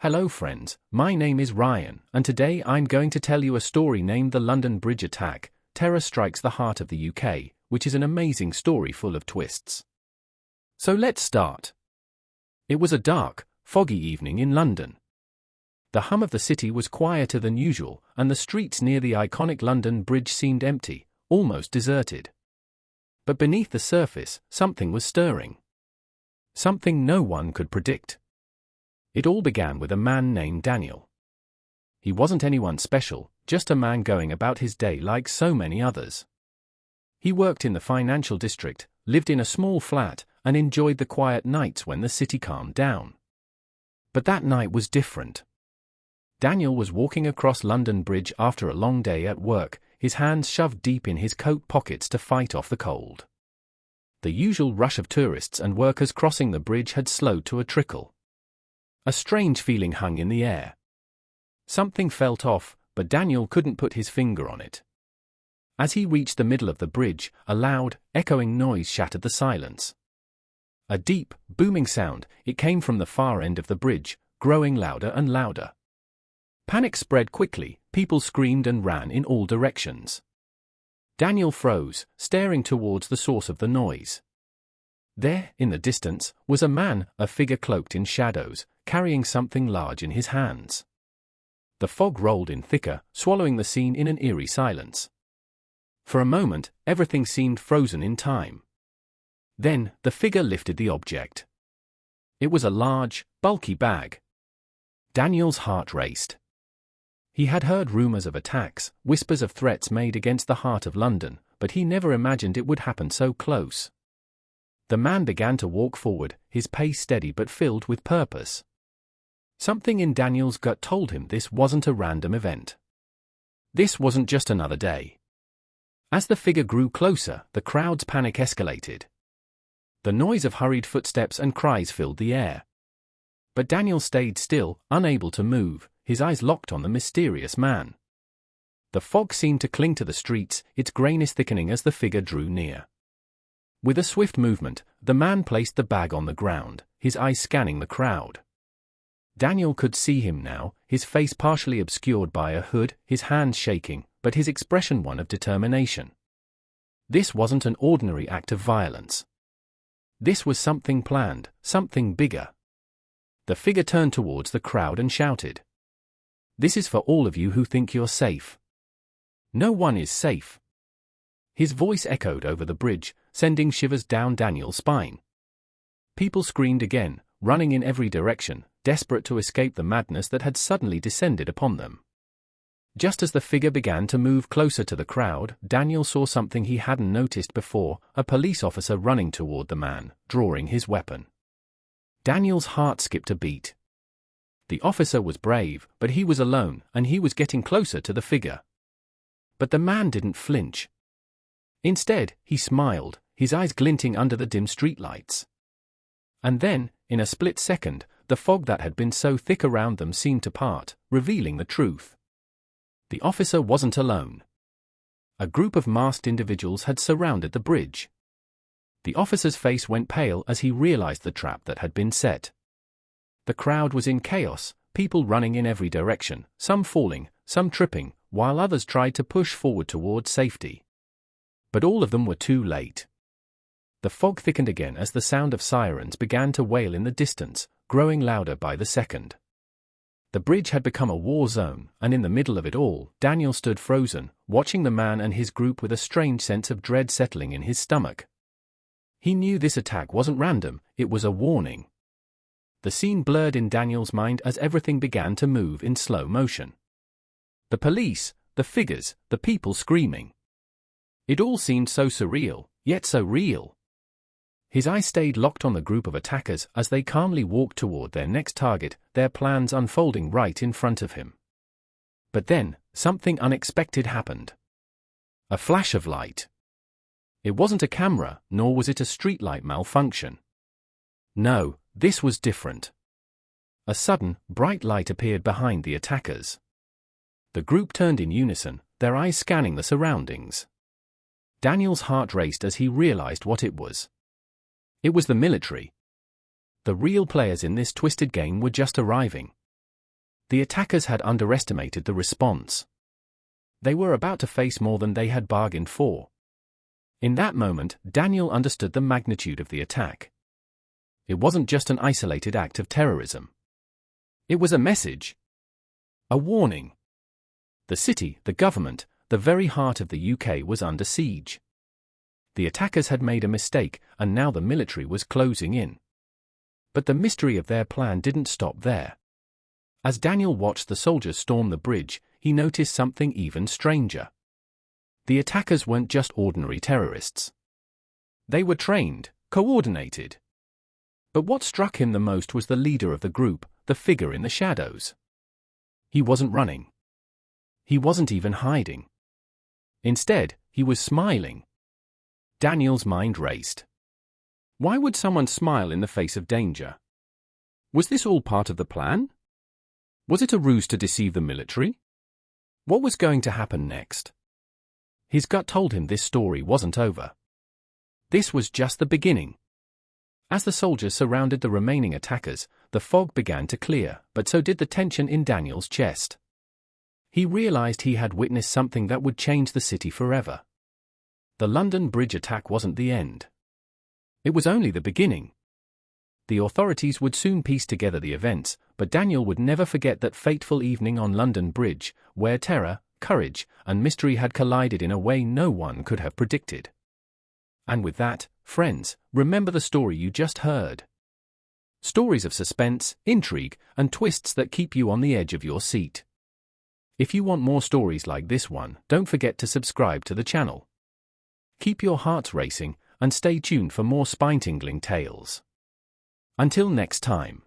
Hello friends, my name is Ryan, and today I'm going to tell you a story named The London Bridge Attack. Terror strikes the heart of the UK, which is an amazing story full of twists. So let's start. It was a dark, foggy evening in London. The hum of the city was quieter than usual, and the streets near the iconic London Bridge seemed empty, almost deserted. But beneath the surface, something was stirring. Something no one could predict. It all began with a man named Daniel. He wasn't anyone special, just a man going about his day like so many others. He worked in the financial district, lived in a small flat, and enjoyed the quiet nights when the city calmed down. But that night was different. Daniel was walking across London Bridge after a long day at work, his hands shoved deep in his coat pockets to fight off the cold. The usual rush of tourists and workers crossing the bridge had slowed to a trickle. A strange feeling hung in the air. Something felt off, but Daniel couldn't put his finger on it. As he reached the middle of the bridge, a loud, echoing noise shattered the silence. A deep, booming sound, it came from the far end of the bridge, growing louder and louder. Panic spread quickly, people screamed and ran in all directions. Daniel froze, staring towards the source of the noise. There, in the distance, was a man, a figure cloaked in shadows, carrying something large in his hands. The fog rolled in thicker, swallowing the scene in an eerie silence. For a moment, everything seemed frozen in time. Then, the figure lifted the object. It was a large, bulky bag. Daniel's heart raced. He had heard rumors of attacks, whispers of threats made against the heart of London, but he never imagined it would happen so close. The man began to walk forward, his pace steady but filled with purpose. Something in Daniel's gut told him this wasn't a random event. This wasn't just another day. As the figure grew closer, the crowd's panic escalated. The noise of hurried footsteps and cries filled the air. But Daniel stayed still, unable to move, his eyes locked on the mysterious man. The fog seemed to cling to the streets, its grayness thickening as the figure drew near. With a swift movement, the man placed the bag on the ground, his eyes scanning the crowd. Daniel could see him now, his face partially obscured by a hood, his hands shaking, but his expression one of determination. This wasn't an ordinary act of violence. This was something planned, something bigger. The figure turned towards the crowd and shouted, "This is for all of you who think you're safe. No one is safe." His voice echoed over the bridge, sending shivers down Daniel's spine. People screamed again, running in every direction, desperate to escape the madness that had suddenly descended upon them. Just as the figure began to move closer to the crowd, Daniel saw something he hadn't noticed before, a police officer running toward the man, drawing his weapon. Daniel's heart skipped a beat. The officer was brave, but he was alone, and he was getting closer to the figure. But the man didn't flinch. Instead, he smiled, his eyes glinting under the dim streetlights. And then, in a split second, the fog that had been so thick around them seemed to part, revealing the truth. The officer wasn't alone. A group of masked individuals had surrounded the bridge. The officer's face went pale as he realized the trap that had been set. The crowd was in chaos, people running in every direction, some falling, some tripping, while others tried to push forward toward safety. But all of them were too late. The fog thickened again as the sound of sirens began to wail in the distance, growing louder by the second. The bridge had become a war zone, and in the middle of it all, Daniel stood frozen, watching the man and his group with a strange sense of dread settling in his stomach. He knew this attack wasn't random, it was a warning. The scene blurred in Daniel's mind as everything began to move in slow motion. The police, the figures, the people screaming. It all seemed so surreal, yet so real. His eyes stayed locked on the group of attackers as they calmly walked toward their next target, their plans unfolding right in front of him. But then, something unexpected happened. A flash of light. It wasn't a camera, nor was it a streetlight malfunction. No, this was different. A sudden, bright light appeared behind the attackers. The group turned in unison, their eyes scanning the surroundings. Daniel's heart raced as he realized what it was. It was the military. The real players in this twisted game were just arriving. The attackers had underestimated the response. They were about to face more than they had bargained for. In that moment, Daniel understood the magnitude of the attack. It wasn't just an isolated act of terrorism. It was a message. A warning. The city, the government, the very heart of the UK was under siege. The attackers had made a mistake, and now the military was closing in. But the mystery of their plan didn't stop there. As Daniel watched the soldiers storm the bridge, he noticed something even stranger. The attackers weren't just ordinary terrorists. They were trained, coordinated. But what struck him the most was the leader of the group, the figure in the shadows. He wasn't running. He wasn't even hiding. Instead, he was smiling. Daniel's mind raced. Why would someone smile in the face of danger? Was this all part of the plan? Was it a ruse to deceive the military? What was going to happen next? His gut told him this story wasn't over. This was just the beginning. As the soldiers surrounded the remaining attackers, the fog began to clear, but so did the tension in Daniel's chest. He realized he had witnessed something that would change the city forever. The London Bridge attack wasn't the end. It was only the beginning. The authorities would soon piece together the events, but Daniel would never forget that fateful evening on London Bridge, where terror, courage, and mystery had collided in a way no one could have predicted. And with that, friends, remember the story you just heard. Stories of suspense, intrigue, and twists that keep you on the edge of your seat. If you want more stories like this one, don't forget to subscribe to the channel. Keep your hearts racing, and stay tuned for more spine-tingling tales. Until next time.